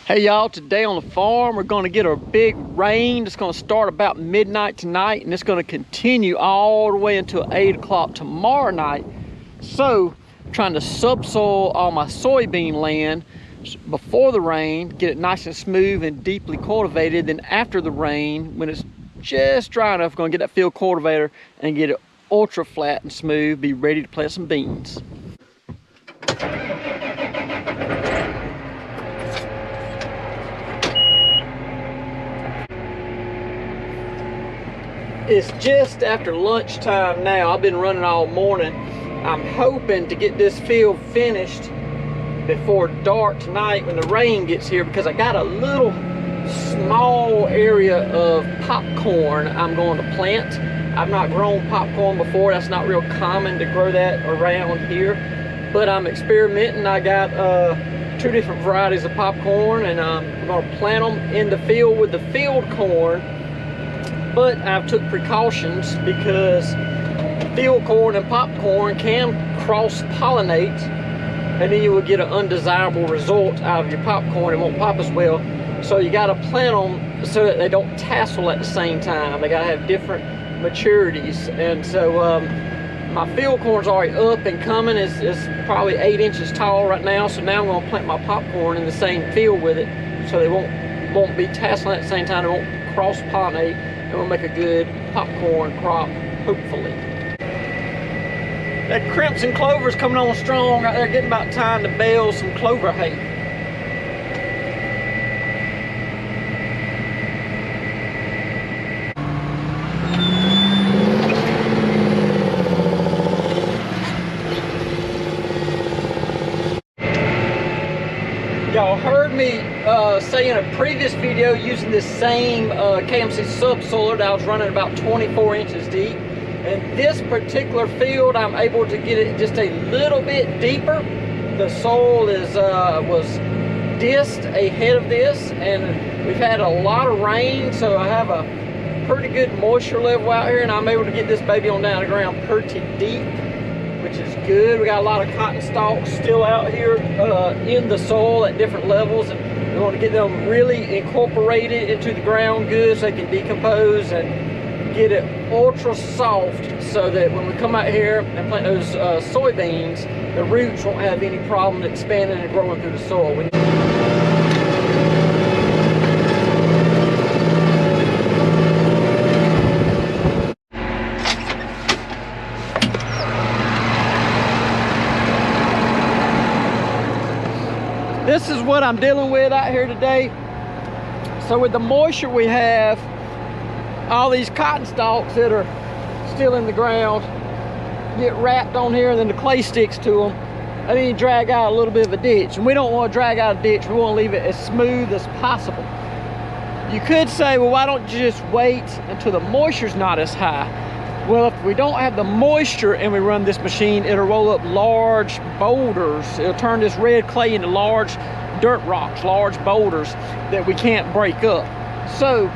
Hey y'all, today on the farm we're going to get a big rain. It's going to start about midnight tonight and it's going to continue all the way until 8 o'clock tomorrow night. So I'm trying to subsoil all my soybean land before the rain, get it nice and smooth and deeply cultivated. Then after the rain, when it's just dry enough, I'm going to get that field cultivator and get it ultra flat and smooth, be ready to plant some beans. It's just after lunchtime now. I've been running all morning. I'm hoping to get this field finished before dark tonight when the rain gets here, because I got a little small area of popcorn I'm going to plant. I've not grown popcorn before. That's not real common to grow that around here, but I'm experimenting. I got 2 different varieties of popcorn, and I'm going to plant them in the field with the field corn. But I've took precautions because field corn and popcorn can cross-pollinate, and then you will get an undesirable result out of your popcorn. It won't pop as well. So you got to plant them so that they don't tassel at the same time. They got to have different maturities. And so my field corn's already up and coming. It's probably 8 inches tall right now. So now I'm going to plant my popcorn in the same field with it, so they won't be tasseling at the same time. They won't cross-pollinate. It will make a good popcorn crop, hopefully. That crimson clover's coming on strong right there, getting about time to bale some clover hay. Y'all heard me say in a previous video using this same KMC subsoiler that I was running about 24 inches deep. And this particular field, I'm able to get it just a little bit deeper. The soil was disced ahead of this, and we've had a lot of rain, so I have a pretty good moisture level out here, and I'm able to get this baby on down the ground pretty deep, which is good. We got a lot of cotton stalks still out here in the soil at different levels, and we want to get them really incorporated into the ground good so they can decompose and get it ultra soft, so that when we come out here and plant those soybeans, the roots won't have any problem expanding and growing through the soil. This is what I'm dealing with out here today. So with the moisture we have, all these cotton stalks that are still in the ground get wrapped on here, and then the clay sticks to them, and then you drag out a little bit of a ditch. And we don't want to drag out a ditch. We want to leave it as smooth as possible. You could say, well, why don't you just wait until the moisture's not as high? Well, if we don't have the moisture and we run this machine, it'll roll up large boulders. It'll turn this red clay into large dirt rocks, large boulders that we can't break up. So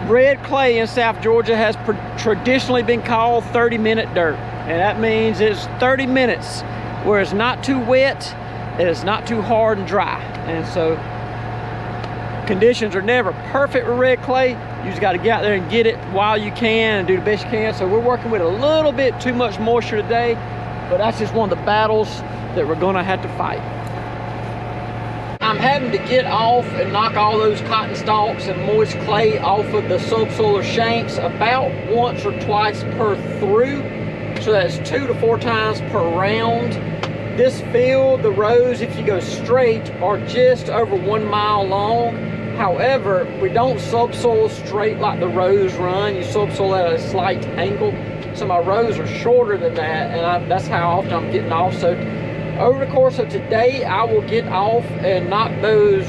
red clay in South Georgia has traditionally been called 30-minute dirt. And that means it's 30 minutes where it's not too wet and it's not too hard and dry. And so conditions are never perfect with red clay. You just got to get out there and get it while you can and do the best you can. So we're working with a little bit too much moisture today, but that's just one of the battles that we're going to have to fight. I'm having to get off and knock all those cotton stalks and moist clay off of the subsoiler shanks about once or twice per through. So that's 2 to 4 times per round. This field, the rows, if you go straight, are just over 1 mile long. However, we don't subsoil straight like the rows run. You subsoil at a slight angle. So my rows are shorter than that, and that's how often I'm getting off. So over the course of today, I will get off and knock those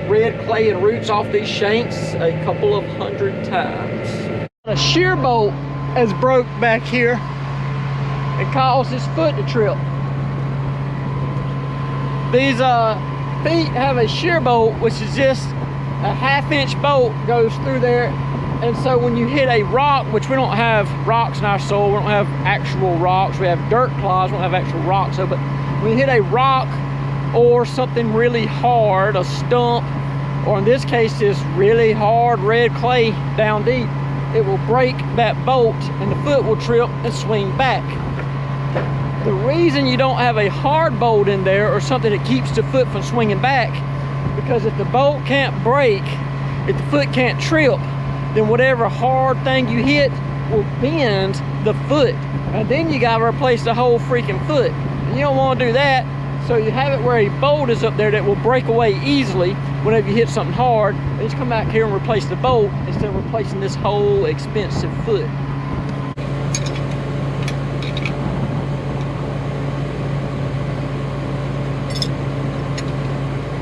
red clay and roots off these shanks a couple of 100 times. A shear bolt has broke back here and caused this foot to trip. These feet have a shear bolt, which is just a 1/2 inch bolt goes through there, and so when you hit a rock, which we don't have rocks in our soil, we don't have actual rocks, we have dirt clods, we don't have actual rocks, so but when you hit a rock or something really hard, a stump, or in this case this really hard red clay down deep, it will break that bolt and the foot will trip and swing back. The reason you don't have a hard bolt in there or something that keeps the foot from swinging back, because if the bolt can't break, if the foot can't trip, then whatever hard thing you hit will bend the foot, and then you gotta replace the whole freaking foot. You don't want to do that, so you have it where a bolt is up there that will break away easily whenever you hit something hard, and just come back here and replace the bolt instead of replacing this whole expensive foot.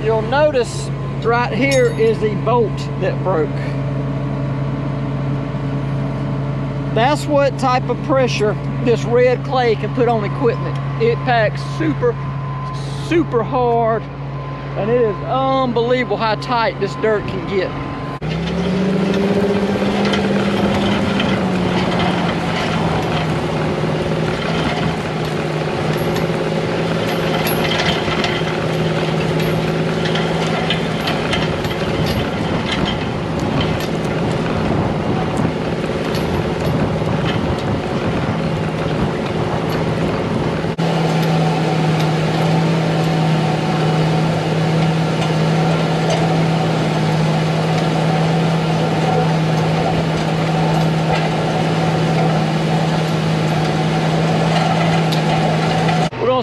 You'll notice right here is the bolt that broke. That's what type of pressure this red clay can put on equipment. It packs super hard, and it is unbelievable how tight this dirt can get.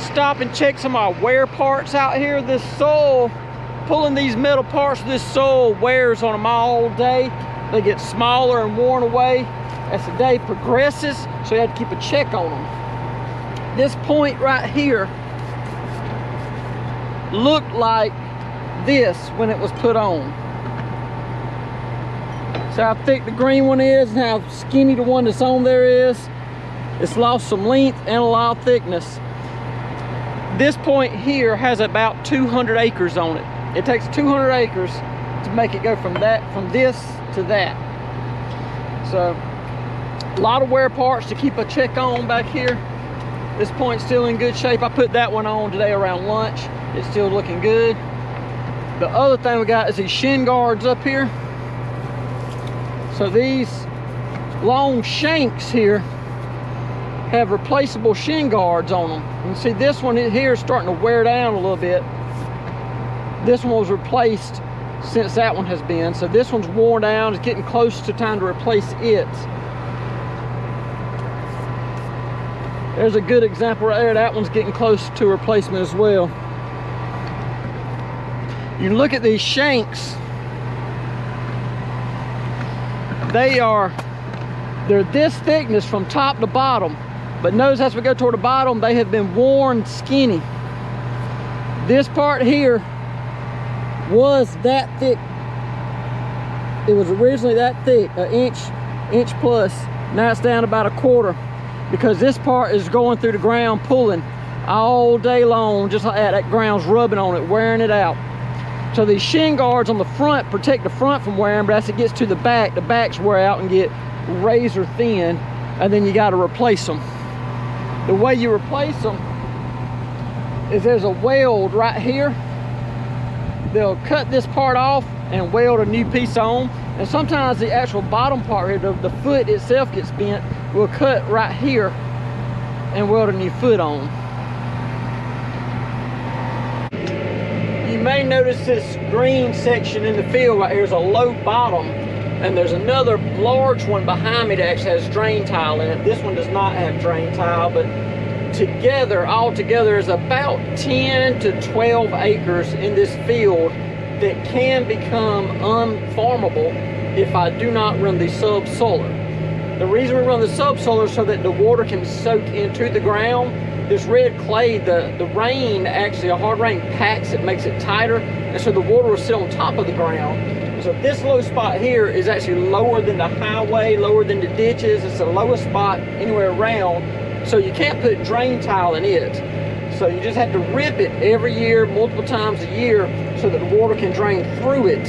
Stop and check some of our wear parts out here. This sole, pulling these metal parts of this sole wears on them all day. They get smaller and worn away as the day progresses, so you have to keep a check on them. This point right here looked like this when it was put on. So how thick the green one is and how skinny the one that's on there is. It's lost some length and a lot of thickness. This point here has about 200 acres on it. It takes 200 acres to make it go from this to that. So a lot of wear parts to keep a check on back here. This point's still in good shape. I put that one on today around lunch. It's still looking good. The other thing we got is these shin guards up here. So these long shanks here have replaceable shin guards on them. You can see this one here is starting to wear down a little bit. This one was replaced since that one has been. So this one's worn down. It's getting close to time to replace it. There's a good example right there. That one's getting close to replacement as well. You look at these shanks. They're this thickness from top to bottom. But notice as we go toward the bottom, they have been worn skinny. This part here was that thick. It was originally that thick, an inch plus. Now it's down about a quarter, because this part is going through the ground pulling all day long, just like that. That ground's rubbing on it, wearing it out. So these shin guards on the front protect the front from wearing, but as it gets to the backs wear out and get razor thin, and then you got to replace them. The way you replace them is there's a weld right here. They'll cut this part off and weld a new piece on, and sometimes the actual bottom part here, the foot itself gets bent, we'll cut right here and weld a new foot on. You may notice this green section in the field right here is a low bottom, and there's another large one behind me that actually has drain tile in it. This one does not have drain tile, but all together is about 10 to 12 acres in this field that can become unfarmable if I do not run the subsoiler. The reason we run the subsoiler is so that the water can soak into the ground. This red clay, the rain, actually a hard rain packs it, makes it tighter, and so the water will sit on top of the ground. So this low spot here is actually lower than the highway, lower than the ditches. It's the lowest spot anywhere around. So you can't put drain tile in it. So you just have to rip it every year, multiple times a year, so that the water can drain through it.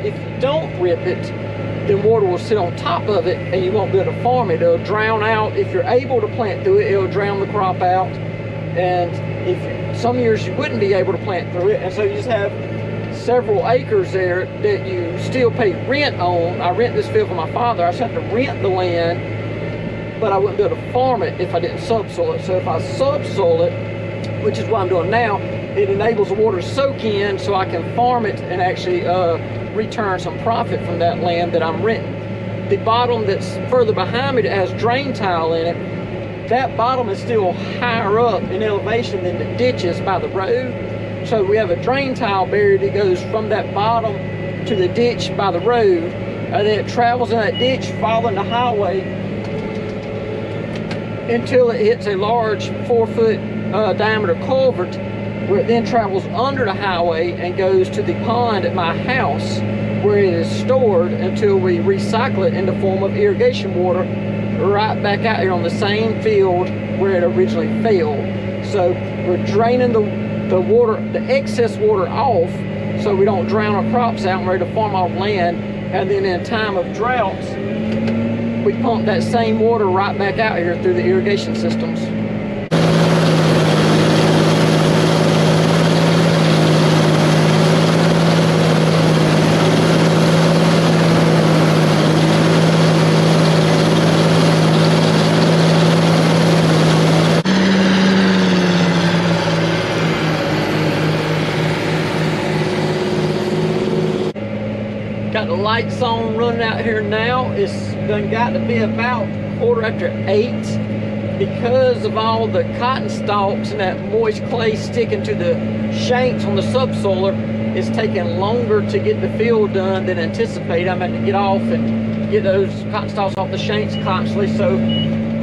If you don't rip it, then water will sit on top of it and you won't be able to farm it. It'll drown out. If you're able to plant through it, it'll drown the crop out. And if some years you wouldn't be able to plant through it, and so you just have several acres there that you still pay rent on. I rent this field from my father. I just have to rent the land, but I wouldn't be able to farm it if I didn't subsoil it. So if I subsoil it, which is what I'm doing now, it enables the water to soak in so I can farm it and actually return some profit from that land that I'm renting. The bottom that's further behind me that has drain tile in it, that bottom is still higher up in elevation than the ditches by the road. So we have a drain tile barrier that goes from that bottom to the ditch by the road, and then it travels in that ditch following the highway until it hits a large 4-foot diameter culvert, where it then travels under the highway and goes to the pond at my house, where it is stored until we recycle it in the form of irrigation water right back out here on the same field where it originally fell. So we're draining the water, the excess water off, so we don't drown our crops out and ready to farm off land. And then in time of droughts, we pump that same water right back out here through the irrigation systems. Got the lights on running out here now. It's done got to be about 8:15 because of all the cotton stalks and that moist clay sticking to the shanks on the subsoiler. It's taking longer to get the field done than anticipated. I'm having to get off and get those cotton stalks off the shanks constantly. So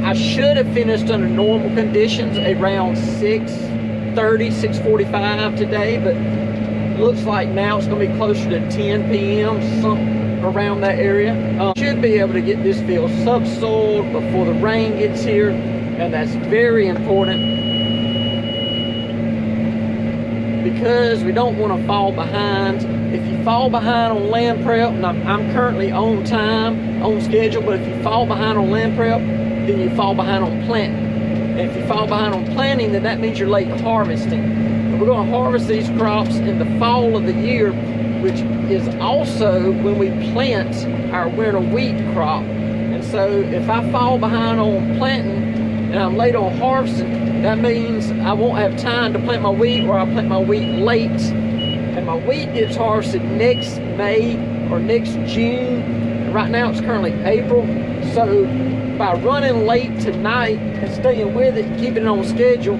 I should have finished under normal conditions around 6:30, 6:45 today, but looks like now it's going to be closer to 10 p.m., something around that area. Should be able to get this field subsoiled before the rain gets here, and that's very important because we don't want to fall behind. If you fall behind on land prep, and I'm currently on time, on schedule, but if you fall behind on land prep, then you fall behind on planting. And if you fall behind on planting, then that means you're late harvesting. We're going to harvest these crops in the fall of the year, which is also when we plant our winter wheat crop. And so if I fall behind on planting and I'm late on harvesting, that means I won't have time to plant my wheat, or I'll plant my wheat late. And my wheat gets harvested next May or next June. And right now it's currently April. So by running late tonight and staying with it, keeping it on schedule,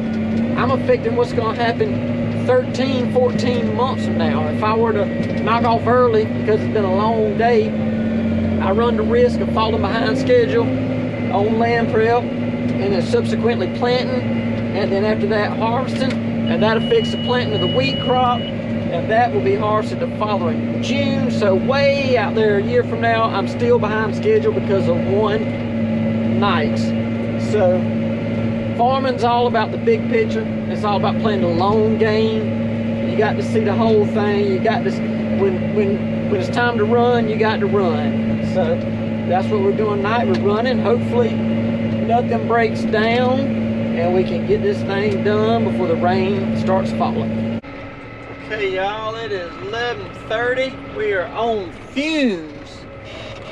I'm affecting what's going to happen 13, 14 months from now. If I were to knock off early because it's been a long day, I run the risk of falling behind schedule on land prep and then subsequently planting, and then after that harvesting, and that affects the planting of the wheat crop, and that will be harvested the following June. So way out there a year from now, I'm still behind schedule because of one night. So farming's all about the big picture. It's all about playing the long game. You got to see the whole thing. You got to, when it's time to run, you got to run. So that's what we're doing tonight. We're running. Hopefully nothing breaks down and we can get this thing done before the rain starts falling. Okay, y'all, it is 11:30. We are on fumes.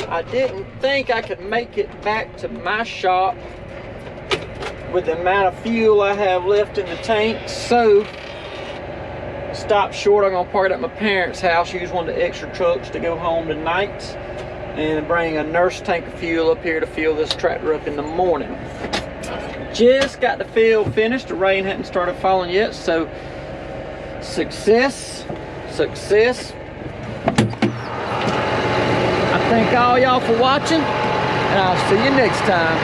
I didn't think I could make it back to my shop with the amount of fuel I have left in the tank, so stop short. I'm gonna park it at my parents' house, use one of the extra trucks to go home tonight, and bring a nurse tank of fuel up here to fill this tractor up in the morning. Just got the field finished. The rain hadn't started falling yet, so success. I thank all y'all for watching, and I'll see you next time.